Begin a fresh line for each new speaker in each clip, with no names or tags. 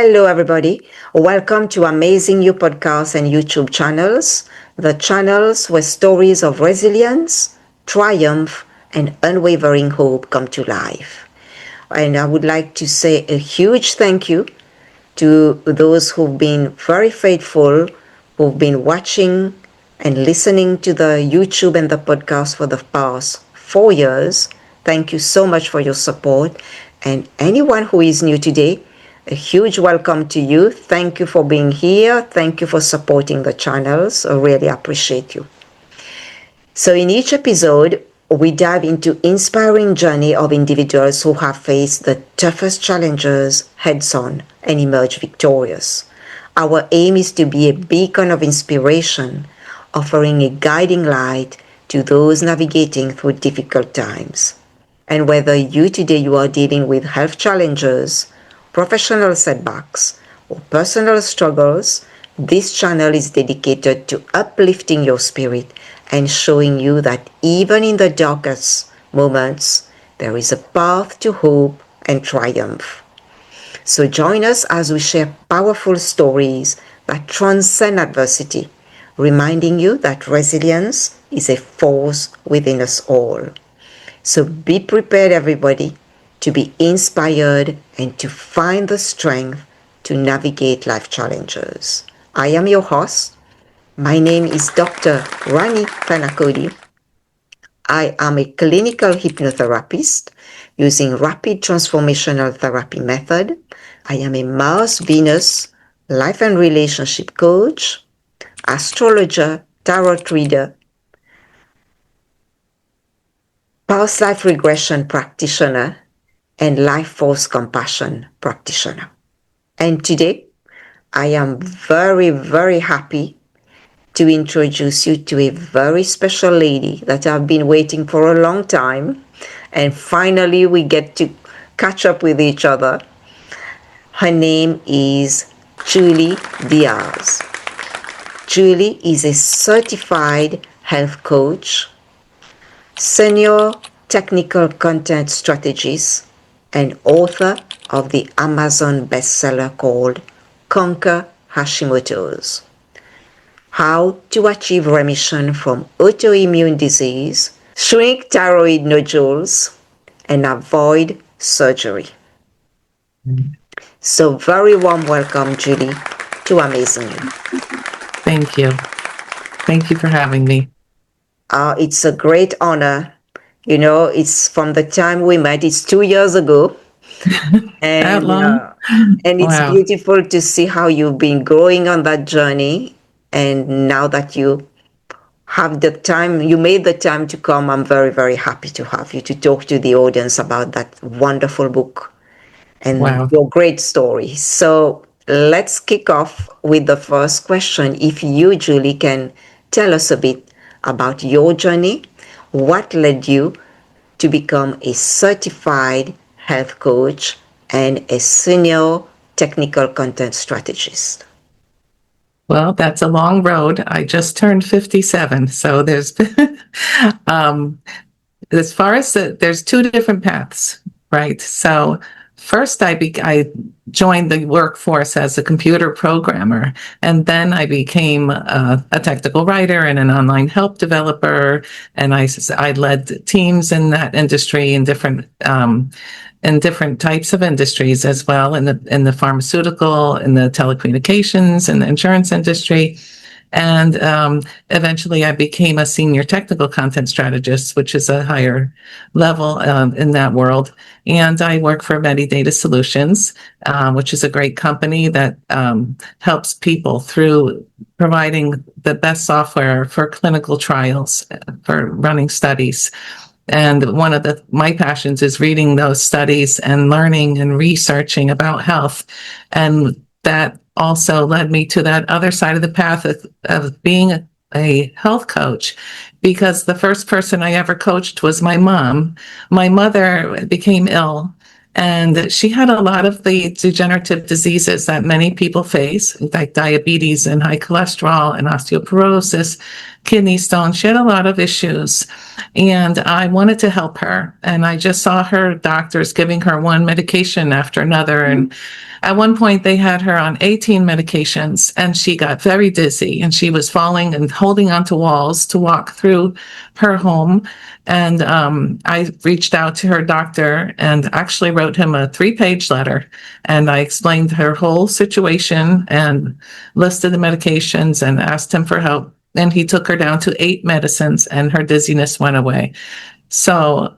Hello, everybody. Welcome to Amazing You podcast and YouTube channels, the channels where stories of resilience, triumph, and unwavering hope come to life. And I would like to say a huge thank you to those who've been very faithful, who've been watching and listening to the YouTube and the podcast for the past 4 years. Thank you so much for your support. And anyone who is new today, a huge welcome to you. Thank you for being here. Thank you for supporting the channels. I really appreciate you. So in each episode, we dive into inspiring journey of individuals who have faced the toughest challenges heads-on and emerge victorious. Our aim is to be a beacon of inspiration, offering a guiding light to those navigating through difficult times. And whether you are dealing with health challenges, professional setbacks, or personal struggles, this channel is dedicated to uplifting your spirit and showing you that even in the darkest moments, there is a path to hope and triumph. So join us as we share powerful stories that transcend adversity, reminding you that resilience is a force within us all. So be prepared, everybody, to be inspired and to find the strength to navigate life challenges. I am your host. My name is Dr. Rani Thanacoody. I am a clinical hypnotherapist using rapid transformational therapy method. I am a Mars Venus life and relationship coach, astrologer, tarot reader, past life regression practitioner, and life force compassion practitioner. And today, I am very, very happy to introduce you to a very special lady that I've been waiting for a long time. And finally, we get to catch up with each other. Her name is Julie Diaz. Julie is a certified health coach, senior technical content strategist, and author of the Amazon bestseller called Conquer HASHIMOTO'S: How to Achieve Remission from Autoimmune Disease, Shrink Thyroid Nodules, and Avoid Surgery. So very warm welcome, Julie, to Amazing You.
Thank you. Thank you for having me.
It's a great honor. You know, it's from the time we met, it's 2 years ago. And,
That long?
And it's
Wow.
beautiful to see how you've been growing on that journey. And now that you have the time, you made the time to come, I'm very, very happy to have you to talk to the audience about that wonderful book and
Wow.
your great story. So let's kick off with the first question. If you, Julie, can tell us a bit about your journey, what led you to become a certified health coach and a senior technical content strategist?
Well, that's a long road. I just turned 57, so there's as far as there's two different paths, right? So first, I joined the workforce as a computer programmer, and then I became a technical writer and an online help developer, and I led teams in that industry in different types of industries as well, in the pharmaceutical, in the telecommunications, and the insurance industry. And eventually I became a senior technical content strategist, which is a higher level in that world. And I work for Medidata Solutions, which is a great company that helps people through providing the best software for clinical trials, for running studies. And one of my passions is reading those studies and learning and researching about health. And that also led me to that other side of the path of being a health coach, because the first person I ever coached was my mom. My mother became ill, and she had a lot of the degenerative diseases that many people face, like diabetes and high cholesterol and osteoporosis. kidney stones. She had a lot of issues, and I wanted to help her. And I just saw her doctors giving her one medication after another. And at one point, they had her on 18 medications, and she got very dizzy, and she was falling and holding onto walls to walk through her home. And I reached out to her doctor and actually wrote him a 3-page letter. And I explained her whole situation and listed the medications and asked him for help. And he took her down to 8 medicines, and her dizziness went away. So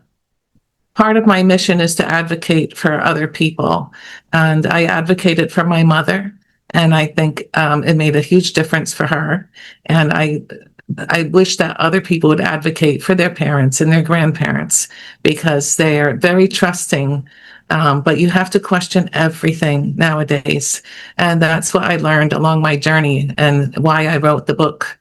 part of my mission is to advocate for other people. And I advocated for my mother. And I think it made a huge difference for her. And I wish that other people would advocate for their parents and their grandparents, because they are very trusting. But you have to question everything nowadays. And that's what I learned along my journey, and why I wrote the book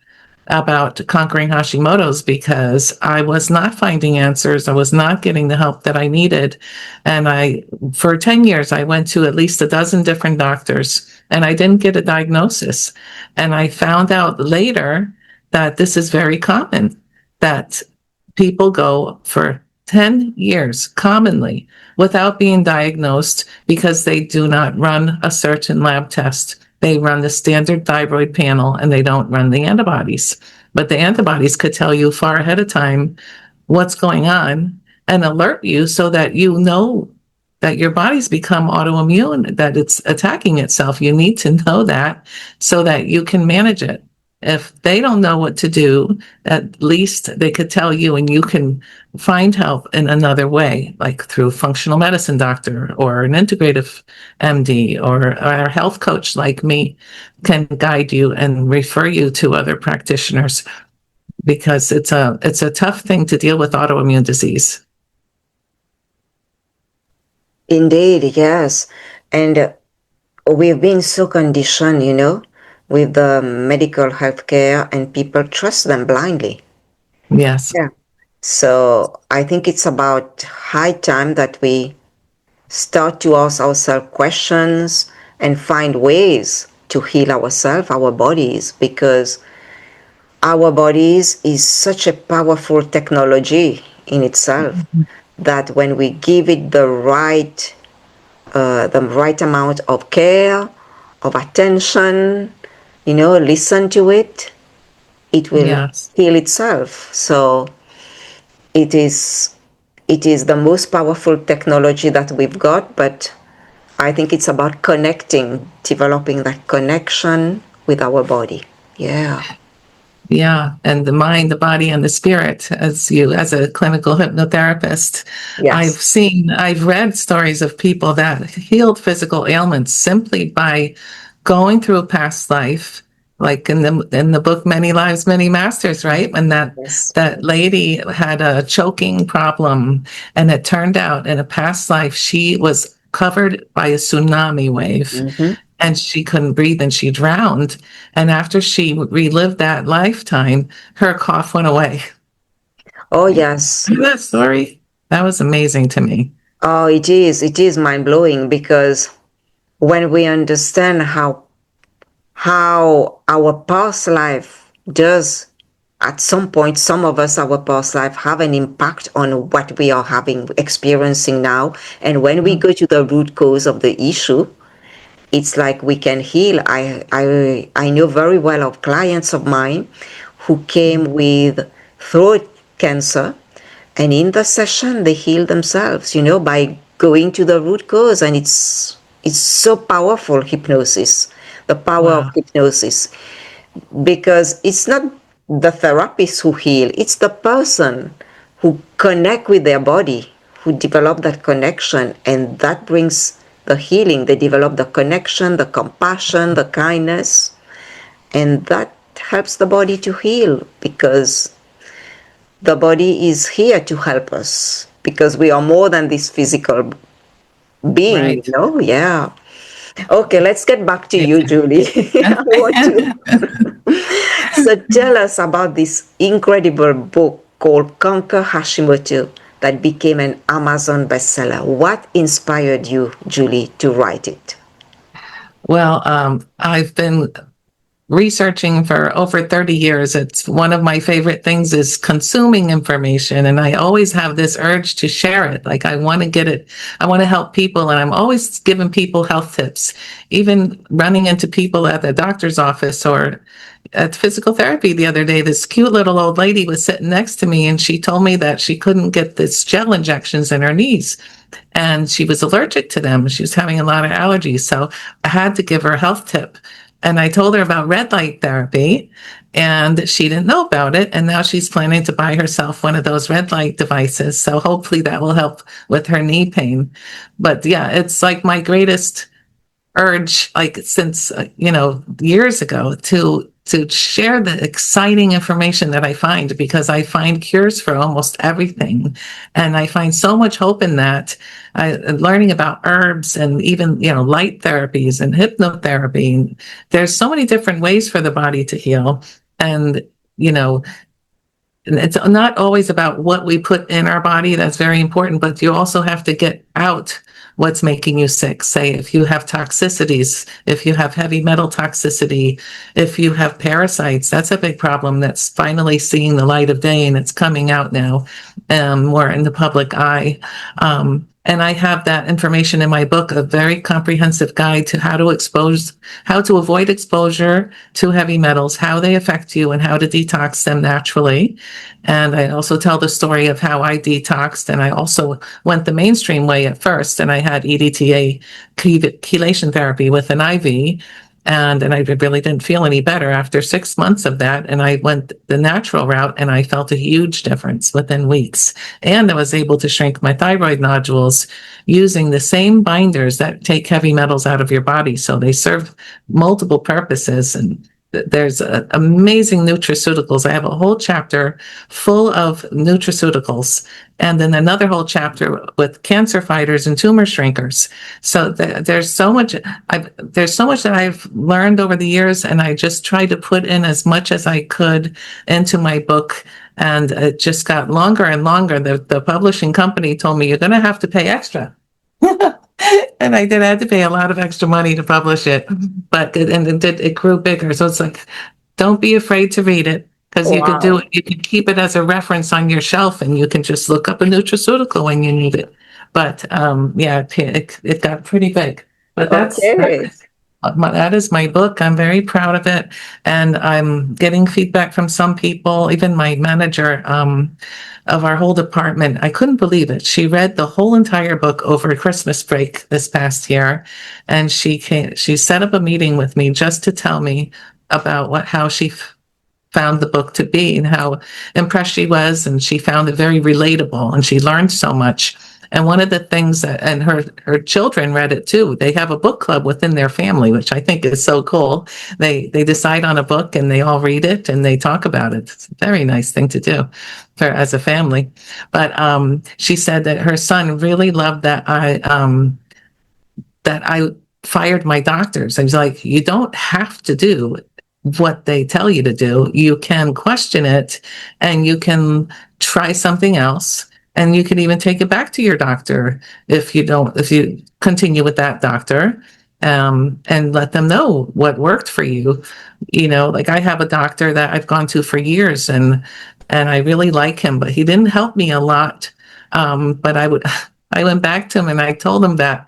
about conquering Hashimoto's, because I was not finding answers. I was not getting the help that I needed. And for 10 years, I went to at least a dozen different doctors, and I didn't get a diagnosis. And I found out later that this is very common, that people go for 10 years commonly without being diagnosed because they do not run a certain lab test. They run the standard thyroid panel, and they don't run the antibodies. But the antibodies could tell you far ahead of time what's going on and alert you, so that you know that your body's become autoimmune, that it's attacking itself. You need to know that so that you can manage it. If they don't know what to do, at least they could tell you, and you can find help in another way, like through a functional medicine doctor or an integrative MD, or a health coach like me can guide you and refer you to other practitioners, because it's a tough thing to deal with autoimmune disease.
Indeed, yes. And we've been so conditioned, with the medical healthcare, and people trust them blindly.
Yes.
Yeah. So I think it's about high time that we start to ask ourselves questions and find ways to heal ourselves, our bodies, because our bodies is such a powerful technology in itself that when we give it the right amount of care, of attention, listen to it, it will
Yes.
heal itself. So it is the most powerful technology that we've got, but I think it's about developing that connection with our body. Yeah.
Yeah, and the mind, the body, and the spirit. As a clinical hypnotherapist,
Yes.
I've read stories of people that healed physical ailments simply by going through a past life, like in the book Many Lives, Many Masters, right? When
Yes.
that lady had a choking problem, and it turned out in a past life she was covered by a tsunami wave.
Mm-hmm.
And she couldn't breathe, and she drowned. And after she relived that lifetime, her cough went away.
Oh, yes.
That story, that was amazing to me.
Oh, it is. It is mind-blowing, because when we understand how our past life does, at some point, some of us, our past life have an impact on what we are experiencing now. And when we go to the root cause of the issue, it's like we can heal. I know very well of clients of mine who came with throat cancer, and in the session they healed themselves, by going to the root cause. And it's so powerful, hypnosis, the power of
Wow.
hypnosis, because it's not the therapist who heal, it's the person who connect with their body, who develop that connection, and that brings the healing. They develop the connection, the compassion, the kindness, and that helps the body to heal, because the body is here to help us, because we are more than this physical being,
Right.
Yeah. Okay, let's get back to you, Julie. I want to. So tell us about this incredible book called Conquer Hashimoto that became an Amazon bestseller. What inspired you, Julie, to write it?
Well, I've been researching for over 30 years. It's one of my favorite things is consuming information. And I always have this urge to share it. Like I want to get it. I want to help people. And I'm always giving people health tips, even running into people at the doctor's office or at physical therapy the other day. This cute little old lady was sitting next to me and she told me that she couldn't get this gel injections in her knees and she was allergic to them. She was having a lot of allergies. So I had to give her a health tip. And I told her about red light therapy and she didn't know about it. And now she's planning to buy herself one of those red light devices. So hopefully that will help with her knee pain. But yeah, it's like my greatest urge, like since, years ago to share the exciting information that I find, because I find cures for almost everything. And I find so much hope in that. Learning about herbs and even, light therapies and hypnotherapy. There's so many different ways for the body to heal. And, it's not always about what we put in our body. That's very important, but you also have to get out what's making you sick. Say if you have toxicities, if you have heavy metal toxicity, if you have parasites, that's a big problem that's finally seeing the light of day and it's coming out now more in the public eye. And I have that information in my book, a very comprehensive guide to how to avoid exposure to heavy metals, how they affect you, and how to detox them naturally. And I also tell the story of how I detoxed. And I also went the mainstream way at first. And I had EDTA chelation therapy with an IV. And I really didn't feel any better after 6 months of that. And I went the natural route and I felt a huge difference within weeks. And I was able to shrink my thyroid nodules using the same binders that take heavy metals out of your body. So they serve multiple purposes. And there's amazing nutraceuticals. I have a whole chapter full of nutraceuticals, and then another whole chapter with cancer fighters and tumor shrinkers. So there's so much. There's so much that I've learned over the years, and I just tried to put in as much as I could into my book. And it just got longer and longer. The publishing company told me, you're going to have to pay extra. And I had to pay a lot of extra money to publish it, but it grew bigger. So it's like, don't be afraid to read it, because you can do it. You can keep it as a reference on your shelf, and you can just look up a nutraceutical when you need it. But it got pretty big. But that is my book. I'm very proud of it, and I'm getting feedback from some people. Even my manager of our whole department, I couldn't believe it. She read the whole entire book over Christmas break this past year, and she set up a meeting with me just to tell me about how she found the book to be and how impressed she was, and she found it very relatable, and she learned so much. And one of the things and her children read it too. They have a book club within their family, which I think is so cool. They decide on a book and they all read it and they talk about it. It's a very nice thing to do as a family. But she said that her son really loved that I fired my doctors. And he's like, you don't have to do what they tell you to do. You can question it and you can try something else. And you can even take it back to your doctor if you continue with that doctor, and let them know what worked for you. Like I have a doctor that I've gone to for years, and I really like him, but he didn't help me a lot. But I went back to him and I told him that,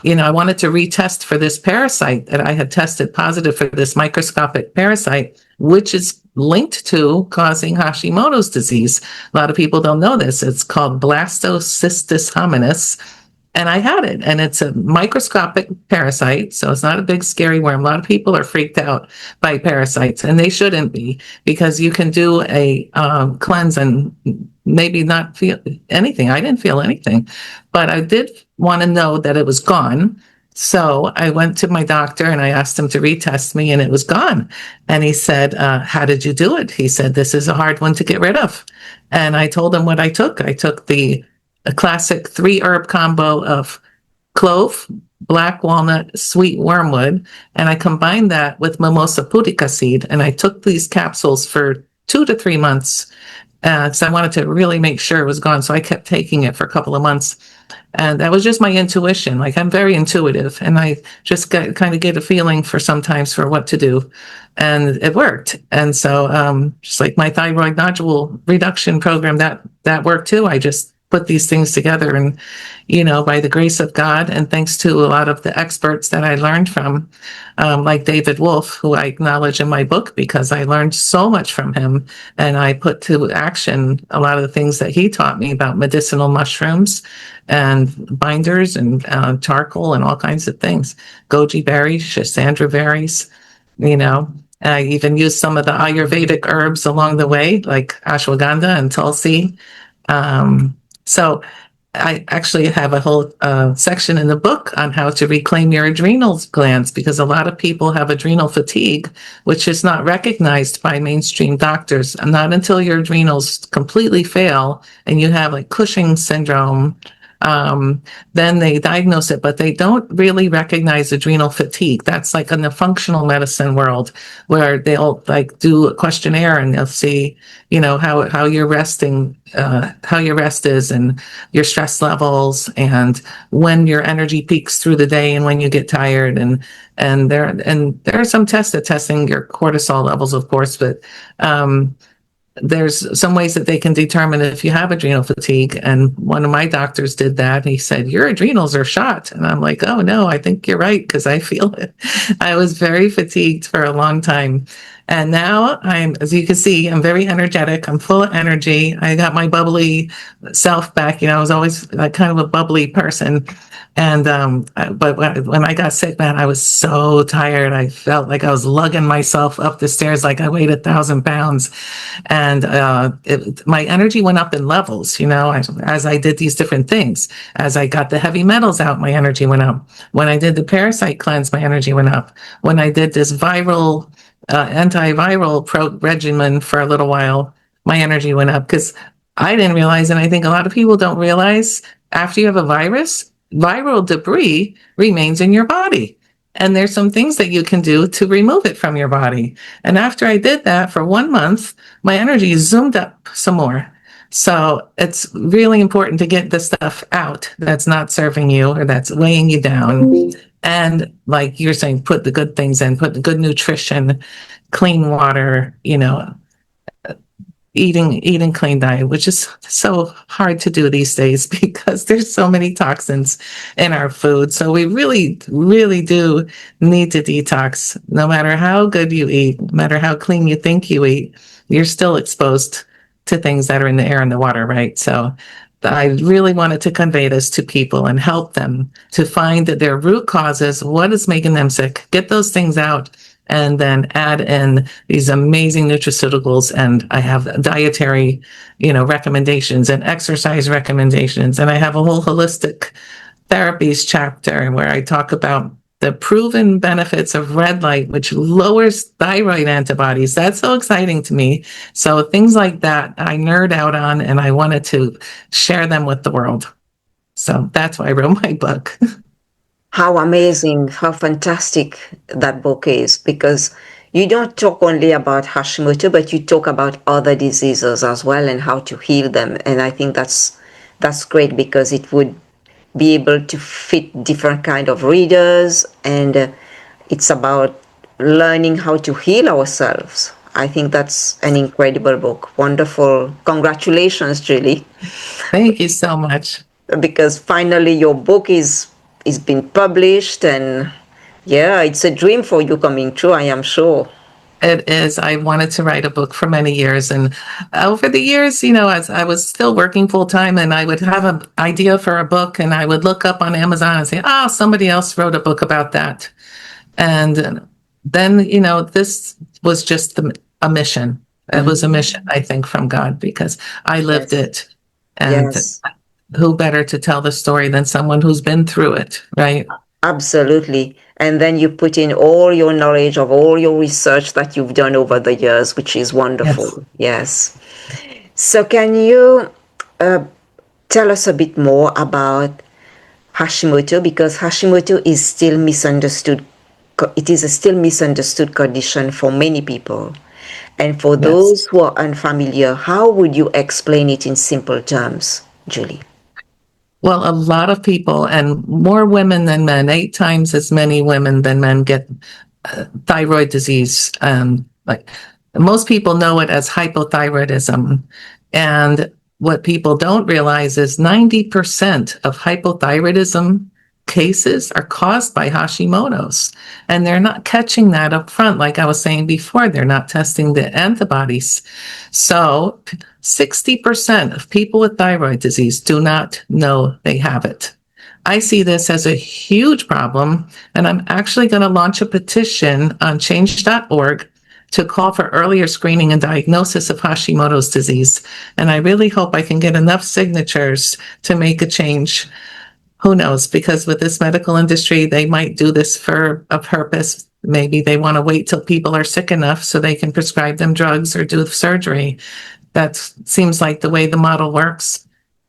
I wanted to retest for this parasite, that I had tested positive for this microscopic parasite, which is linked to causing Hashimoto's disease. A lot of people don't know this. It's called blastocystis hominis. And I had it, and it's a microscopic parasite. So it's not a big scary worm. A lot of people are freaked out by parasites, and they shouldn't be, because you can do a cleanse and maybe not feel anything. I didn't feel anything, but I did want to know that it was gone. So I went to my doctor and I asked him to retest me, and it was gone. And he said, how did you do it? He said, this is a hard one to get rid of. And I told him what I took. I took a classic 3-herb combo of clove, black walnut, sweet wormwood, and I combined that with mimosa pudica seed. And I took these capsules for 2 to 3 months. because I wanted to really make sure it was gone. So I kept taking it for a couple of months. And that was just my intuition. Like, I'm very intuitive, and I just kind of get a feeling for sometimes for what to do. And it worked. And so, just like my thyroid nodule reduction program, that worked too. I just put these things together, and, by the grace of God, and thanks to a lot of the experts that I learned from, like David Wolf, who I acknowledge in my book because I learned so much from him, and I put to action a lot of the things that he taught me about medicinal mushrooms and binders and charcoal and all kinds of things. Goji berries, Schisandra berries, And I even used some of the Ayurvedic herbs along the way, like ashwagandha and tulsi. So I actually have a whole section in the book on how to reclaim your adrenal glands, because a lot of people have adrenal fatigue, which is not recognized by mainstream doctors. Not until your adrenals completely fail and you have like Cushing syndrome, then they diagnose it, but they don't really recognize adrenal fatigue. That's like in the functional medicine world, where they'll like do a questionnaire and they'll see, how you're resting, how your rest is, and your stress levels, and when your energy peaks through the day, and when you get tired, and there are some tests that testing your cortisol levels, of course, but there's some ways that they can determine if you have adrenal fatigue. And one of my doctors did that. He said, your adrenals are shot. And I'm like, oh no, I think you're right, because I feel it. I was very fatigued for a long time. And now as you can see, I'm very energetic. I'm full of energy. I got my bubbly self back. I was always kind of a bubbly person. And, but when I got sick, man, I was so tired. I felt like I was lugging myself up the stairs like I weighed 1,000 pounds. And my energy went up in levels, as I did these different things. As I got the heavy metals out, my energy went up. When I did the parasite cleanse, my energy went up. When I did this antiviral regimen for a little while, my energy went up, because I didn't realize, and I think a lot of people don't realize, after you have a virus, viral debris remains in your body. And there's some things that you can do to remove it from your body. And after I did that for 1 month, my energy zoomed up some more. So it's really important to get the stuff out that's not serving you or that's weighing you down. And like you're saying, put the good things in, put the good nutrition, clean water, eating clean diet, which is so hard to do these days because there's so many toxins in our food. So we really, really do need to detox. No matter how good you eat, no matter how clean you think you eat, you're still exposed to things that are in the air and the water, right? So I really wanted to convey this to people and help them to find their root causes, what is making them sick, get those things out, and then add in these amazing nutraceuticals. And I have dietary, recommendations and exercise recommendations. And I have a whole holistic therapies chapter where I talk about the proven benefits of red light, which lowers thyroid antibodies. That's so exciting to me. So things like that I nerd out on, and I wanted to share them with the world. So that's why I wrote my book.
How amazing, how fantastic that book is, because you don't talk only about Hashimoto, but you talk about other diseases as well and how to heal them. And I think that's great, because it would be able to fit different kind of readers, and it's about learning how to heal ourselves. I think that's an incredible book. Wonderful. Congratulations, Julie.
Thank you so much.
Because finally your book is been published, and yeah, it's a dream for you coming true, I am sure.
It is. I wanted to write a book for many years. And over the years, as I was still working full time, and I would have an idea for a book, and I would look up on Amazon and say, oh, somebody else wrote a book about that. And then, this was just a mission. It was a mission, I think, from God, because I lived it. And who better to tell the story than someone who's been through it, right?
Absolutely. And then you put in all your knowledge of all your research that you've done over the years, which is wonderful. Yes. So can you tell us a bit more about Hashimoto? Because Hashimoto is still misunderstood. It is a still misunderstood condition for many people. And for
Yes.
those who are unfamiliar, how would you explain it in simple terms, Julie?
Well, a lot of people, and more women than men, 8 times as many women than men get thyroid disease. Like most people know it as hypothyroidism. And what people don't realize is 90% of hypothyroidism cases are caused by Hashimoto's. And they're not catching that up front. Like I was saying before, they're not testing the antibodies. So 60% of people with thyroid disease do not know they have it. I see this as a huge problem, and I'm actually going to launch a petition on change.org to call for earlier screening and diagnosis of Hashimoto's disease. And I really hope I can get enough signatures to make a change. Who knows? Because with this medical industry, they might do this for a purpose. Maybe they want to wait till people are sick enough so they can prescribe them drugs or do surgery. That seems like the way the model works.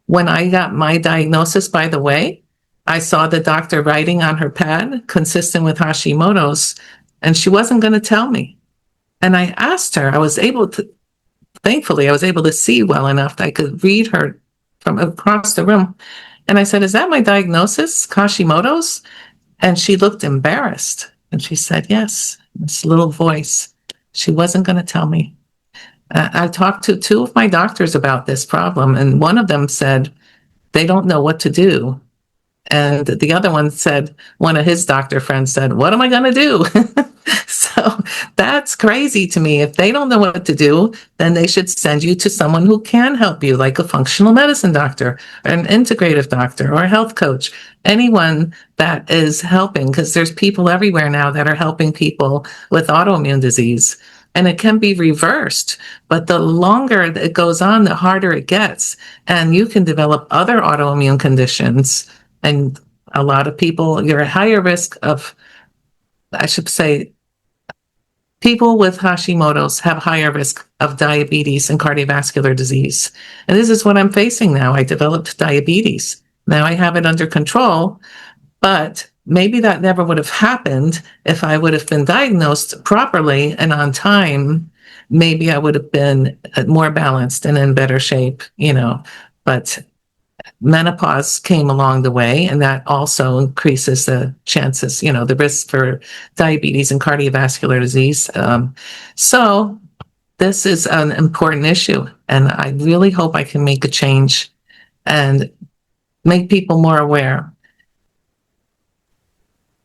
When I got my diagnosis, by the way, I saw the doctor writing on her pad, consistent with Hashimoto's, and she wasn't going to tell me. And I asked her, thankfully, I was able to see well enough that I could read her from across the room. And I said, "Is that my diagnosis, Hashimoto's?" And she looked embarrassed. And she said, "Yes," this little voice. She wasn't going to tell me. I talked to 2 of my doctors about this problem, and one of them said they don't know what to do. And the other one said, one of his doctor friends said, "What am I going to do?" So that's crazy to me. If they don't know what to do, then they should send you to someone who can help you, like a functional medicine doctor, or an integrative doctor, or a health coach, anyone that is helping, because there's people everywhere now that are helping people with autoimmune disease. And it can be reversed, but the longer it goes on, the harder it gets. And you can develop other autoimmune conditions. And a lot of people, you're at higher risk of, I should say, people with Hashimoto's have higher risk of diabetes and cardiovascular disease. And this is what I'm facing now. I developed diabetes. Now I have it under control, but maybe that never would have happened if I would have been diagnosed properly and on time. Maybe I would have been more balanced and in better shape, but menopause came along the way, and that also increases the chances, the risk for diabetes and cardiovascular disease. So this is an important issue, and I really hope I can make a change and make people more aware.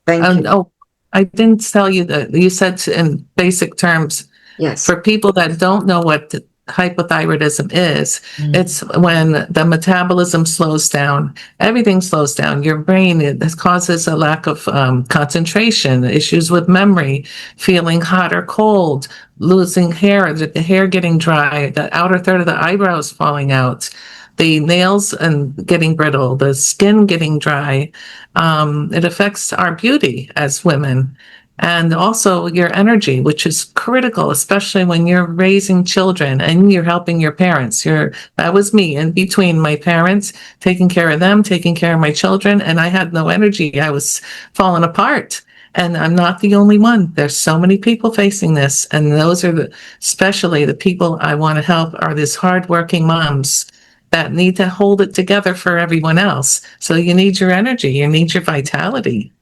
Thank you.
Oh, I didn't tell you that you said in basic terms,
Yes.
for people that don't know what hypothyroidism is, it's when the metabolism slows down, everything slows down. Your brain, it causes a lack of concentration, issues with memory, feeling hot or cold, losing hair, the hair getting dry, the outer third of the eyebrows falling out, the nails and getting brittle, the skin getting dry. It affects our beauty as women. And also your energy, which is critical, especially when you're raising children and you're helping your parents. That was me in between my parents, taking care of them, taking care of my children, and I had no energy. I was falling apart. And I'm not the only one. There's so many people facing this. And those are especially the people I want to help are these hardworking moms that need to hold it together for everyone else. So you need your energy, you need your vitality.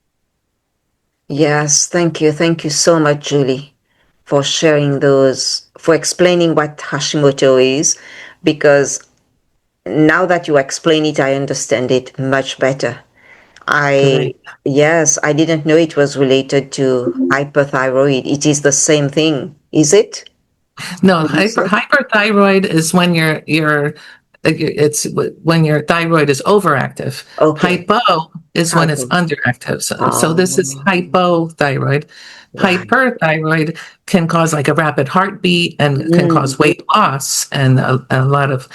Yes, thank you. Thank you so much, Julie, for sharing for explaining what Hashimoto is, because now that you explain it, I understand it much better. Yes, I didn't know it was related to hyperthyroid. It is the same thing, is it?
No, hyperthyroid is when it's when your thyroid is overactive.
Okay.
Hypo is when it's underactive. So this is hypothyroid.
Right.
Hyperthyroid can cause like a rapid heartbeat and can cause weight loss and a lot of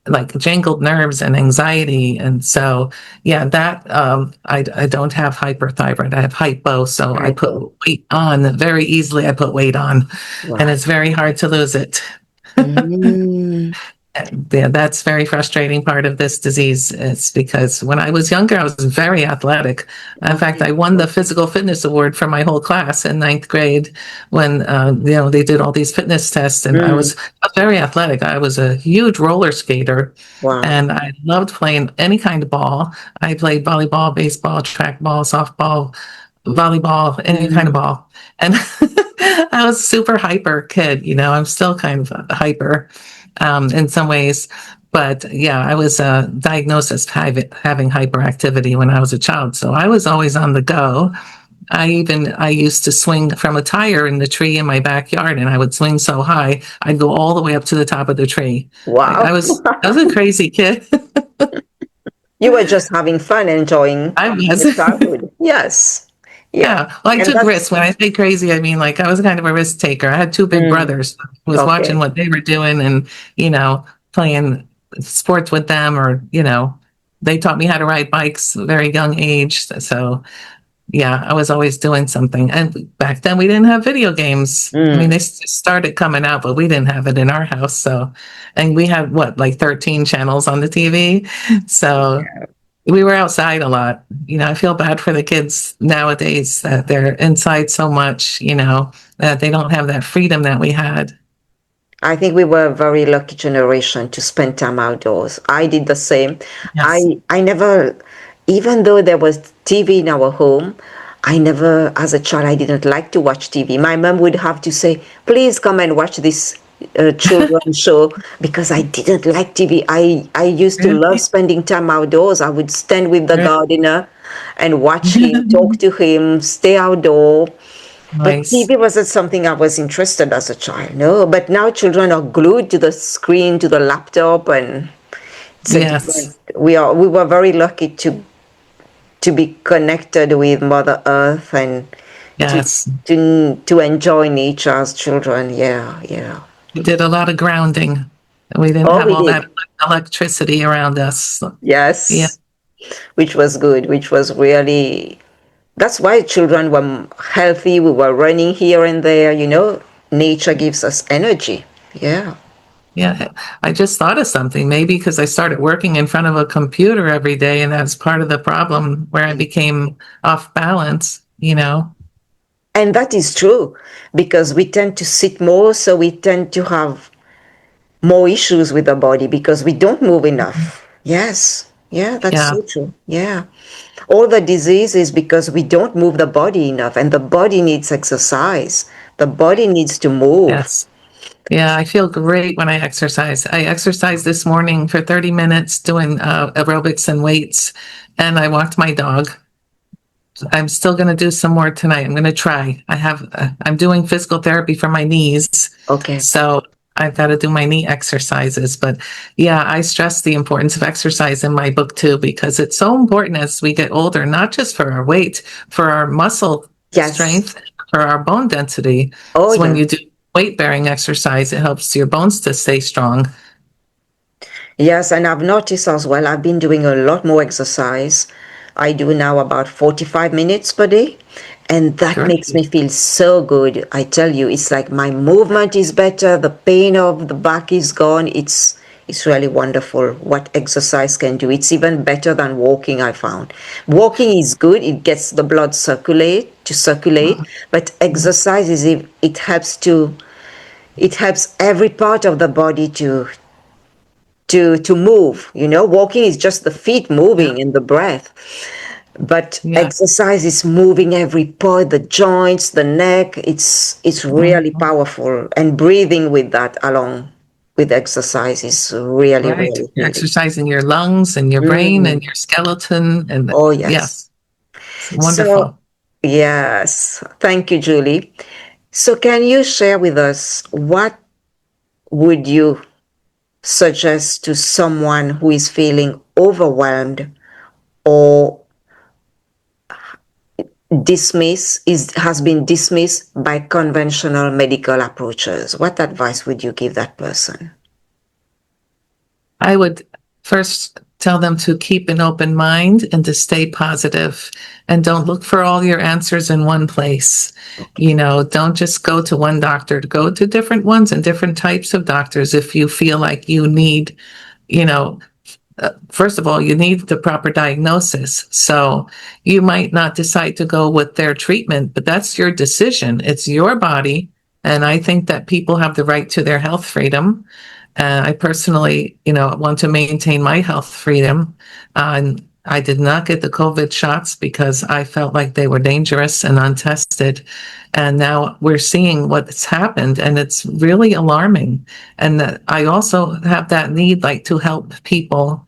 like jangled nerves and anxiety. And so, yeah, that I don't have hyperthyroid. I have hypo. So I put weight on very easily. I put weight on, and it's very hard to lose it. Yeah, that's very frustrating part of this disease. It's because when I was younger, I was very athletic. In fact,
Okay.
I won the physical fitness award for my whole class in ninth grade when they did all these fitness tests, and I was very athletic. I was a huge roller skater,
Wow.
and I loved playing any kind of ball. I played volleyball, baseball, track ball, softball, volleyball, any kind of
Mm.
ball, and I was a super hyper kid. I'm still kind of hyper in some ways. But yeah, I was diagnosed as having hyperactivity when I was a child. So I was always on the go. I used to swing from a tire in the tree in my backyard, and I would swing so high, I'd go all the way up to the top of the tree. Like
Wow.
I was a crazy kid.
You were just having fun, enjoying
I
your
was.
childhood. Yes. Yeah.
Yeah. Well, I
And
took
that's
risks. When I say crazy, I mean like I was kind of a risk taker. I had two big
mm,
brothers. I was watching
okay.
what they were doing and, playing sports with them or, they taught me how to ride bikes at a very young age. So yeah, I was always doing something. And back then we didn't have video games. I mean,
Mm.
they started coming out, but we didn't have it in our house. So, and we had what, like 13 channels on the TV. So we were outside a lot. I feel bad for the kids nowadays that they're inside so much, that they don't have that freedom that we had.
I think we were a very lucky generation to spend time outdoors. I did the same.
Yes.
I never, even though there was TV in our home, I never, as a child, I didn't like to watch TV. My mom would have to say, please come and watch this children's show because I didn't like TV. I used to love
Really?
spending time outdoors. I would stand with the
Really?
gardener and watch him, talk to him, stay outdoor. But
Nice.
TV wasn't something I was interested as a child, no. But now children are glued to the screen, to the laptop, and it's a different.
Yes.
We were very lucky to be connected with Mother Earth and to
Yes.
to enjoy nature as children. Yeah, yeah.
We did a lot of grounding. We didn't
Oh,
have
we
all that
did.
electricity around us. Yeah.
Yes, which was good. Which was really. That's why children were healthy. We were running here and there. Nature gives us energy. Yeah.
Yeah. I just thought of something, maybe because I started working in front of a computer every day, and that's part of the problem where I became off balance.
And that is true because we tend to sit more, so we tend to have more issues with the body because we don't move enough. Yes. Yeah, that's
Yeah.
so true. Yeah. All the disease is because we don't move the body enough, and the body needs exercise. The body needs to move.
Yes. Yeah, I feel great when I exercise. I exercised this morning for 30 minutes doing aerobics and weights, and I walked my dog. I'm still going to do some more tonight. I'm going to try. I'm doing physical therapy for my knees.
Okay.
So I've got to do my knee exercises. But yeah, I stress the importance of exercise in my book too, because it's so important as we get older, not just for our weight, for our muscle
Yes.
strength, for our bone density.
Oh,
So when
yeah.
you do weight bearing exercise, it helps your bones to stay strong.
Yes, and I've noticed as well, I've been doing a lot more exercise. I do now about 45 minutes per day, and that makes me
Great.
feel so good. I tell you, it's like my movement is better, the pain of the back is gone. It's really wonderful what exercise can do. It's even better than walking, I found. Walking is good, it gets the blood circulate, but exercise it helps every part of the body to move. Walking is just the feet
Yeah.
moving and the breath, but
Yeah.
exercise is moving every part, the joints, the neck. It's really
Mhm.
powerful, and breathing with that along with exercise is really,
Right.
really
You're
healing.
exercising your lungs and your brain and
Mm.
your skeleton. And
Oh,
yeah,
yes.
it's
So
wonderful.
yes, thank you, Julie. So can you share with us what would you suggest to someone who is feeling overwhelmed or has been dismissed by conventional medical approaches? What advice would you give that person?
I would first tell them to keep an open mind and to stay positive, and don't look for all your answers in one place. Don't just go to one doctor, go to different ones and different types of doctors if you feel like you need, you know, first of all, you need the proper diagnosis. So you might not decide to go with their treatment, but that's your decision. It's your body. And I think that people have the right to their health freedom. I personally, want to maintain my health freedom. And I did not get the COVID shots because I felt like they were dangerous and untested. And now we're seeing what's happened, and it's really alarming. And that I also have that need, like, to help people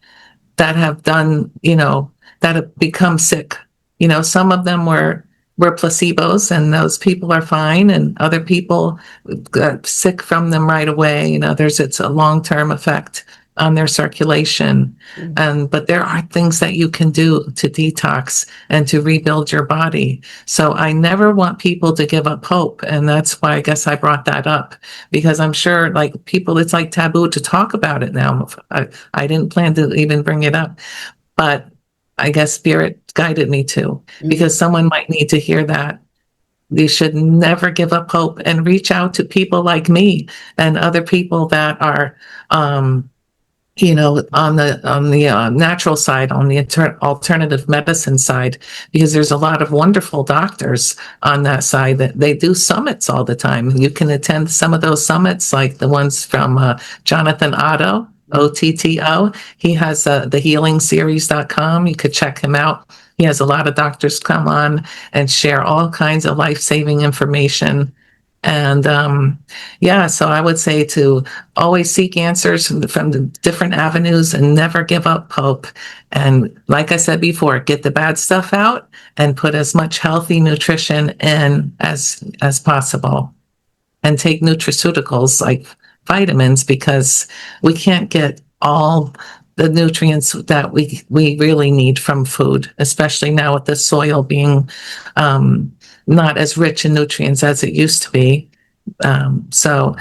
that have done, that have become sick. Some of them were placebos, and those people are fine, and other people got sick from them right away, and others it's a long-term effect on their circulation. But there are things that you can do to detox and to rebuild your body. So I never want people to give up hope. And that's why I guess I brought that up, because I'm sure, like, people, it's like taboo to talk about it now. I didn't plan to even bring it up, but I guess Spirit guided me to, because someone might need to hear that. You should never give up hope, and reach out to people like me and other people that are, on the natural side, on the alternative medicine side, because there's a lot of wonderful doctors on that side that they do summits all the time. You can attend some of those summits, like the ones from Jonathan Otto, OTTO. He has the healingseries.com. You could check him out. He has a lot of doctors come on and share all kinds of life-saving information. And so I would say to always seek answers from the different avenues and never give up hope. And like I said before, get the bad stuff out and put as much healthy nutrition in as possible. And take nutraceuticals like vitamins, because we can't get all the nutrients that we really need from food, especially now with the soil being not as rich in nutrients as it used to be. So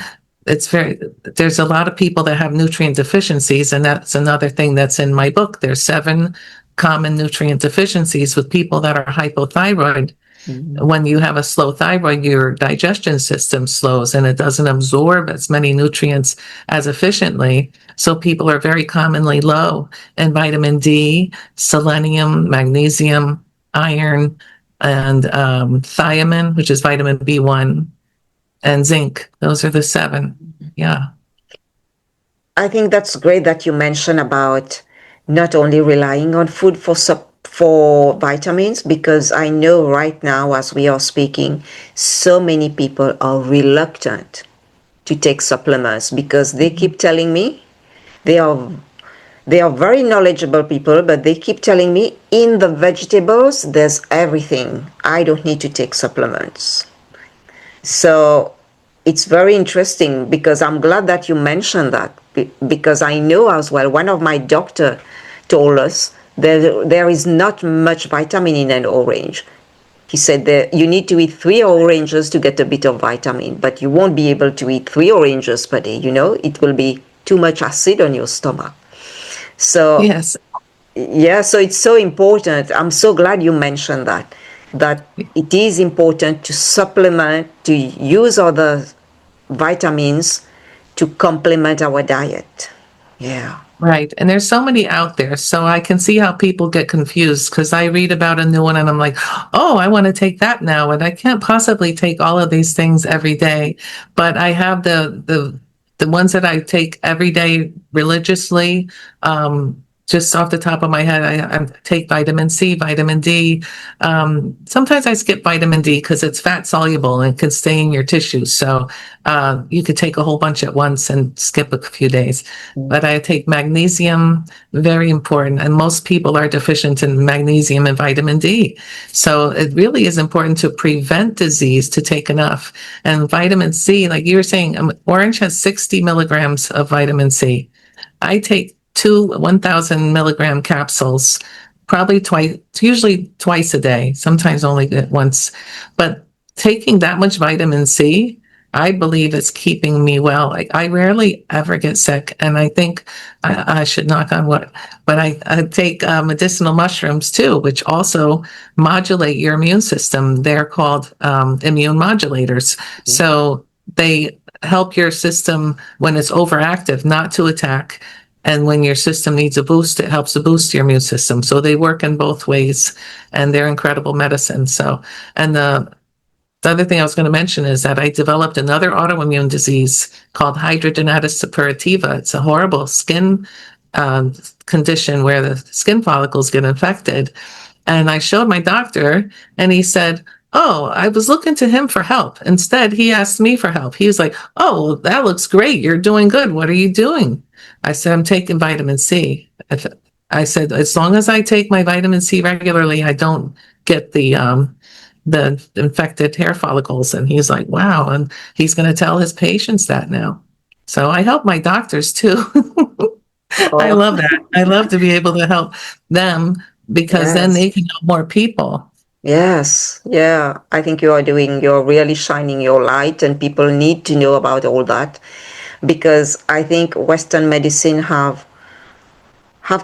there's a lot of people that have nutrient deficiencies, and that's another thing that's in my book. There's 7 common nutrient deficiencies with people that are hypothyroid. When you have a slow thyroid, your digestion system slows and it doesn't absorb as many nutrients as efficiently. So people are very commonly low in vitamin D, selenium, magnesium, iron, and thiamine, which is vitamin B1, and zinc. Those are the 7. Yeah.
I think that's great that you mentioned about not only relying on food for vitamins, because I know right now, as we are speaking, so many people are reluctant to take supplements because they keep telling me, they are very knowledgeable people, but they keep telling me, in the vegetables, there's everything. I don't need to take supplements. So it's very interesting, because I'm glad that you mentioned that, because I know as well, one of my doctor told us there is not much vitamin in an orange. He said that you need to eat 3 oranges to get a bit of vitamin, but you won't be able to eat 3 oranges per day. It will be too much acid on your stomach. So
yes,
yeah, so it's so important. I'm so glad you mentioned that it is important to supplement, to use other vitamins to complement our diet. Yeah.
right. And there's so many out there. So I can see how people get confused, because I read about a new one and I'm like, oh, I want to take that now. And I can't possibly take all of these things every day. But I have the ones that I take every day religiously. Just off the top of my head, I take vitamin C, vitamin D. Sometimes I skip vitamin D because it's fat soluble and can stay in your tissues. So you could take a whole bunch at once and skip a few days. But I take magnesium, very important. And most people are deficient in magnesium and vitamin D. So it really is important to prevent disease to take enough. And vitamin C, like you were saying, orange has 60 milligrams of vitamin C. I take 2 1,000 milligram capsules, probably usually twice a day, sometimes only once. But taking that much vitamin C I believe it's keeping me well. I rarely ever get sick, and I think I should knock on wood, but I take medicinal mushrooms too, which also modulate your immune system. They're called immune modulators. So they help your system when it's overactive not to attack. And when your system needs a boost, it helps to boost your immune system. So they work in both ways, and they're incredible medicine. So, and the other thing I was going to mention is that I developed another autoimmune disease called hidradenitis suppurativa. It's a horrible skin condition where the skin follicles get infected. And I showed my doctor, and he said, "Oh, I was looking to him for help. Instead, he asked me for help." He was like, "Oh, that looks great. You're doing good. What are you doing?" I said, "I'm taking vitamin C." I said, "As long as I take my vitamin C regularly, I don't get the infected hair follicles." And he's like, "Wow." And he's going to tell his patients that now. So I help my doctors too. I
Oh,
love that. I love to be able to help them because then
yes.
they can help more people.
Yes, yeah. I think you're really shining your light, and people need to know about all that, because I think Western medicine have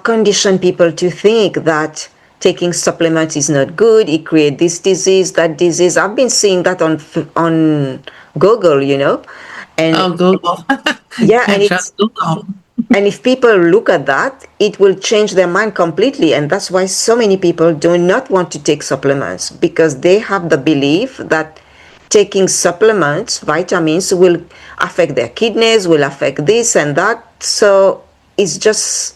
conditioned people to think that taking supplements is not good. It creates this disease, that disease. I've been seeing that on Google, and
Oh, Google.
yeah,
Can't trust Google.
and if people look at that, it will change their mind completely. And that's why so many people do not want to take supplements, because they have the belief that taking supplements, vitamins, will affect their kidneys, will affect this and that. So it's just,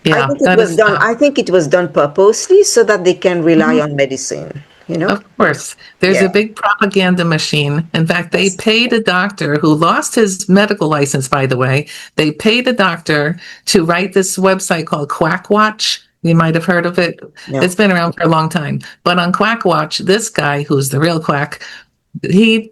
I
Yeah,
think it
that
was
is,
done. I think it was done purposely so that they can rely
mhm.
on medicine.
Of course, there's
Yeah.
a big propaganda machine. In fact, they
Yes.
paid a doctor who lost his medical license, by the way. They paid a doctor to write this website called Quack Watch. You might have heard of it.
No.
It's been around for a long time. But on Quack Watch, this guy, who's the real quack, he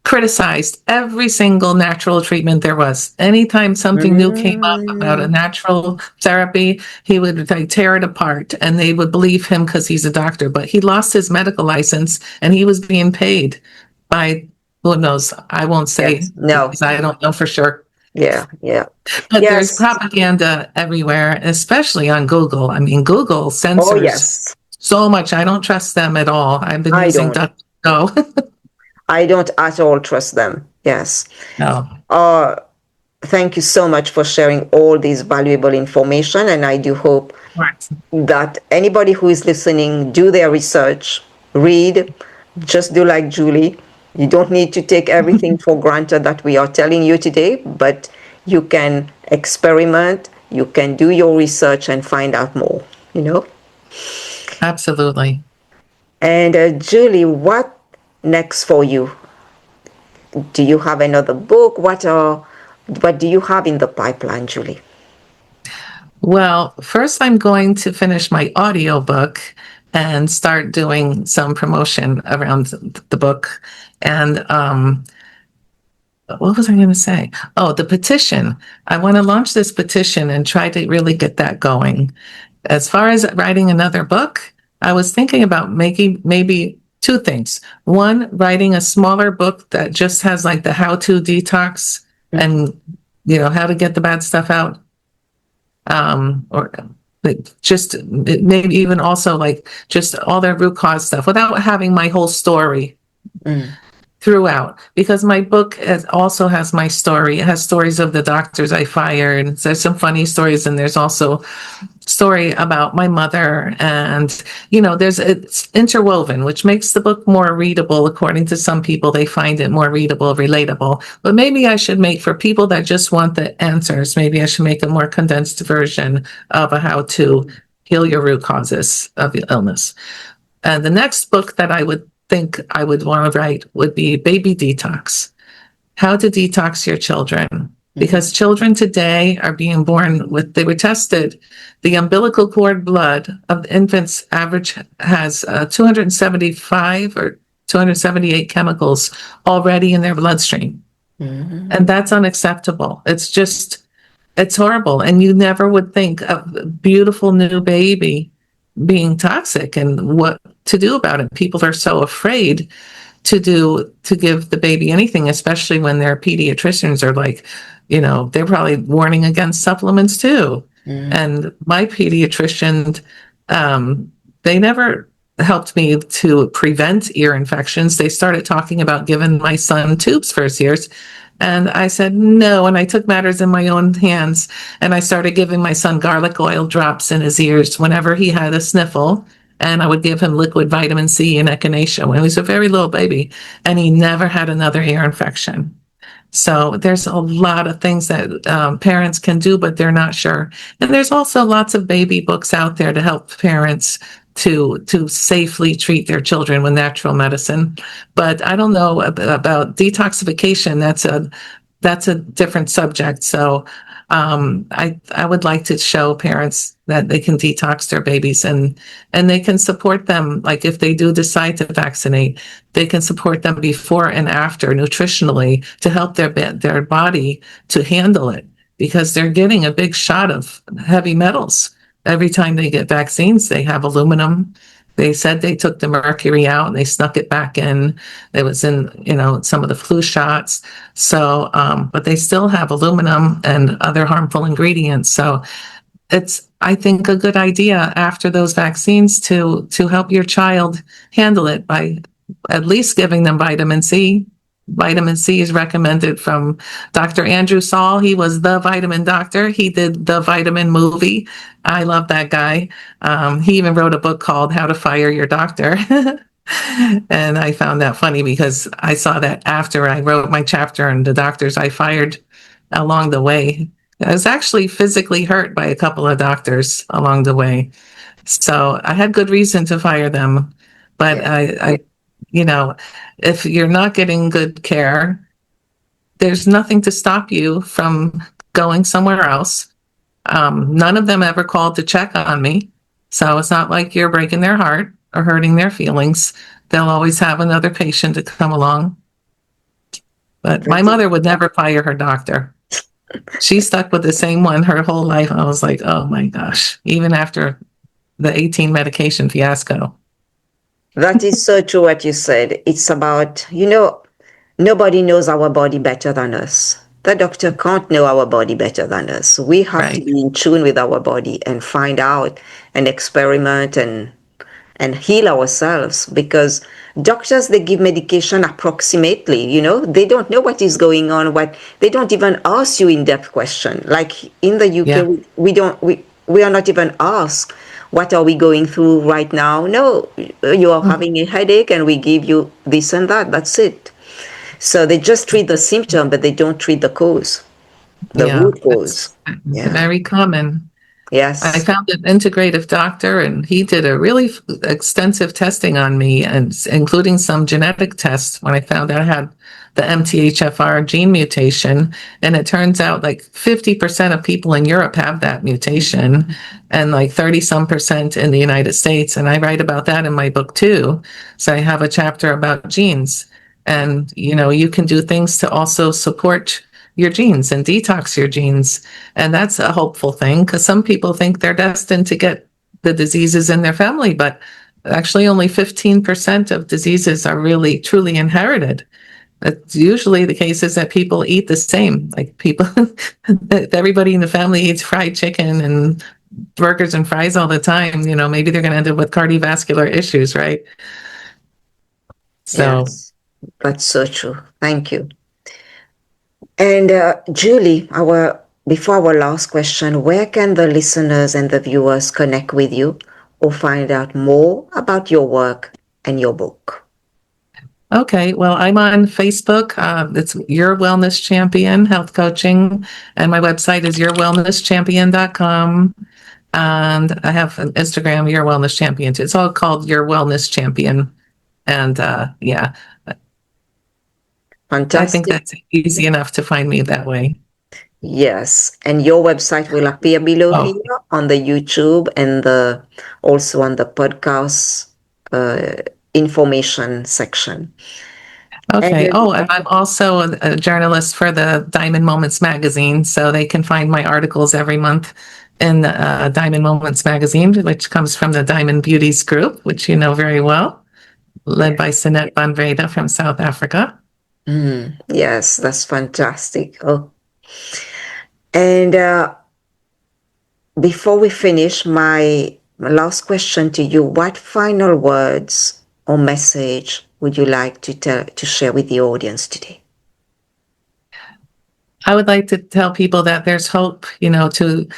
criticized every single natural treatment there was. Anytime something new came up about a
Mm,
natural therapy, he would like tear it apart, and they would believe him because he's a doctor. But he lost his medical license, and he was being paid by, who knows? I won't say
yes. No.
because I don't know for sure.
Yeah. Yeah.
But there's
Yes.
propaganda everywhere, especially on Google. I mean, Google
Oh,
censors
yes.
so much. I don't trust them at all. I've been
I
using
don't.
DuckDuckGo.
I don't at all trust them. Yes.
No.
Uh, Thank you so much for sharing all this valuable information. And I do hope
Right.
that anybody who is listening do their research, read, just do like Julie. You don't need to take everything for granted that we are telling you today, but you can experiment, you can do your research and find out more.
Absolutely.
And Julie, what next for you? Do you have another book? What do you have in the pipeline, Julie?
Well, first I'm going to finish my audiobook and start doing some promotion around the book. And what was I going to say? Oh, the petition. I want to launch this petition and try to really get that going. As far as writing another book, I was thinking about making maybe two things. One, writing a smaller book that just has like the how-to detox and how to get the bad stuff out. Or just maybe even also like just all their root cause stuff without having my whole story
Mm.
throughout, because my book also has my story. It has stories of the doctors I fired. There's some funny stories, and there's also story about my mother, and it's interwoven, which makes the book more readable. According to some people, they find it more readable, relatable. But maybe I should make, for people that just want the answers, maybe I should make a more condensed version of how to heal your root causes of illness. And the next book that I would think I would want to write would be Baby Detox: How to Detox Your Children. Because children today are being born with, they were tested, the umbilical cord blood of the infants average has 275 or 278 chemicals already in their bloodstream. And that's unacceptable. It's horrible. And you never would think of a beautiful new baby being toxic and what to do about it. People are so afraid to give the baby anything, especially when their pediatricians are like, they're probably warning against supplements too. And my pediatrician, they never helped me to prevent ear infections. They started talking about giving my son tubes for his ears. And I said no, and I took matters in my own hands, and I started giving my son garlic oil drops in his ears whenever he had a sniffle, and I would give him liquid vitamin C and echinacea when he was a very little baby, and he never had another ear infection. So there's a lot of things that parents can do, but they're not sure. And there's also lots of baby books out there to help parents to safely treat their children with natural medicine. But I don't know about detoxification. That's a different subject. So I would like to show parents that they can detox their babies, and they can support them. Like if they do decide to vaccinate, they can support them before and after nutritionally to help their body to handle it, because they're getting a big shot of heavy metals. Every time they get vaccines, they have aluminum. They said they took the mercury out and they snuck it back in. It was in, some of the flu shots. So, but they still have aluminum and other harmful ingredients. So it's, I think, a good idea after those vaccines to help your child handle it by at least giving them vitamin C. Vitamin C is recommended from Dr. Andrew Saul. He was the vitamin doctor. He did the vitamin movie. I love that guy. He even wrote a book called How to Fire Your Doctor. And I found that funny because I saw that after I wrote my chapter on the doctors I fired along the way. I was actually physically hurt by a couple of doctors along the way. So I had good reason to fire them. But I if you're not getting good care, there's nothing to stop you from going somewhere else. None of them ever called to check on me. So it's not like you're breaking their heart or hurting their feelings. They'll always have another patient to come along. But my mother would never fire her doctor. She stuck with the same one her whole life. I was like, oh my gosh, even after the 18 medication fiasco.
That is so true what you said. It's about, nobody knows our body better than us. The doctor can't know our body better than us. We have to be in tune with our body and find out and experiment and heal ourselves, because doctors, they give medication approximately, they don't know what is going on, they don't even ask you in-depth question. Like in the UK, we are not even asked, what are we going through right now? No, you are having a headache and we give you this and that. That's it. So they just treat the symptom, but they don't treat the cause, the root cause.
Very common.
Yes.
I found an integrative doctor, and he did a really extensive testing on me, and including some genetic tests when I found out I had the MTHFR gene mutation. And it turns out like 50% of people in Europe have that mutation, and like 30% in the United States. And I write about that in my book too. So I have a chapter about genes, and you can do things to also support your genes and detox your genes. And that's a hopeful thing, because some people think they're destined to get the diseases in their family, but actually only 15% of diseases are really truly inherited. It's usually the case is that people eat the same, like everybody in the family eats fried chicken and burgers and fries all the time. Maybe they're going to end up with cardiovascular issues, right? So
yes, that's so true. Thank you. And Julie, before our last question, where can the listeners and the viewers connect with you or find out more about your work and your book?
Okay, well, I'm on Facebook. It's Your Wellness Champion Health Coaching, and my website is yourwellnesschampion.com. And I have an Instagram, Your Wellness Champion. It's all called Your Wellness Champion. And
Fantastic.
I think that's easy enough to find me that way.
Yes, and your website will appear below here on the YouTube and also on the podcast information section.
Okay. And I'm also a journalist for the Diamond Moments magazine, so they can find my articles every month in Diamond Moments magazine, which comes from the Diamond Beauties group, which you know very well. led by Sinet Van Vrede from South Africa.
Yes, that's fantastic. Oh. And before we finish, my last question to you, what final words or message would you like to share with the audience today?
I would like to tell people that there's hope, to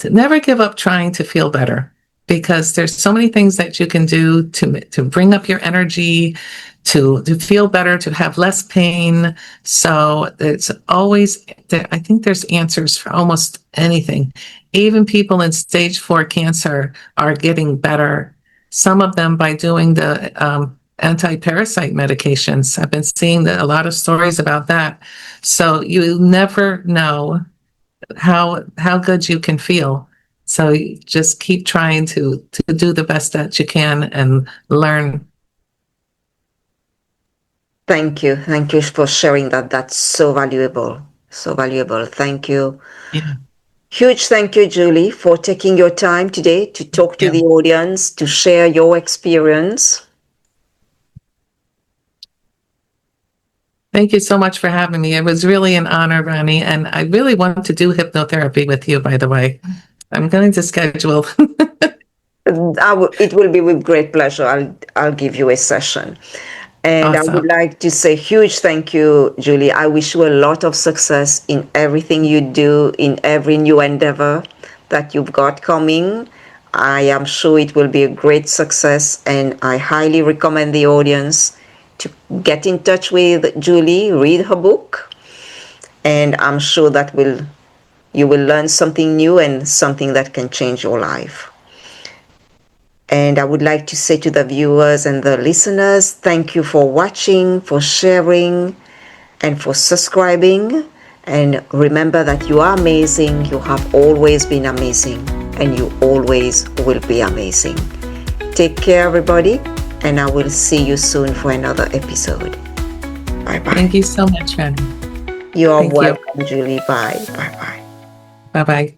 never give up trying to feel better, because there's so many things that you can do to bring up your energy, to feel better, to have less pain. So it's always, I think there's answers for almost anything. Even people in stage 4 cancer are getting better. Some of them by doing the anti-parasite medications. I've been seeing a lot of stories about that. So you never know how good you can feel. So you just keep trying to do the best that you can and learn.
Thank you. Thank you for sharing that. That's so valuable. So valuable. Thank you.
Yeah.
Huge thank you, Julie, for taking your time today to talk to the audience, to share your experience.
Thank you so much for having me. It was really an honor, Rani, and I really want to do hypnotherapy with you, by the way. I'm going to schedule.
It will be with great pleasure. I'll give you a session. And
Awesome.
I would like to say huge thank you, Julie. I wish you a lot of success in everything you do, in every new endeavor that you've got coming. I am sure it will be a great success, and I highly recommend the audience to get in touch with Julie, read her book, and I'm sure that you will learn something new and something that can change your life. And I would like to say to the viewers and the listeners, thank you for watching, for sharing, and for subscribing. And remember that you are amazing, you have always been amazing, and you always will be amazing. Take care, everybody, and I will see you soon for another episode. Bye-bye.
Thank you so much, Rani.
You are welcome, Julie. Bye. Bye-bye.
Bye-bye.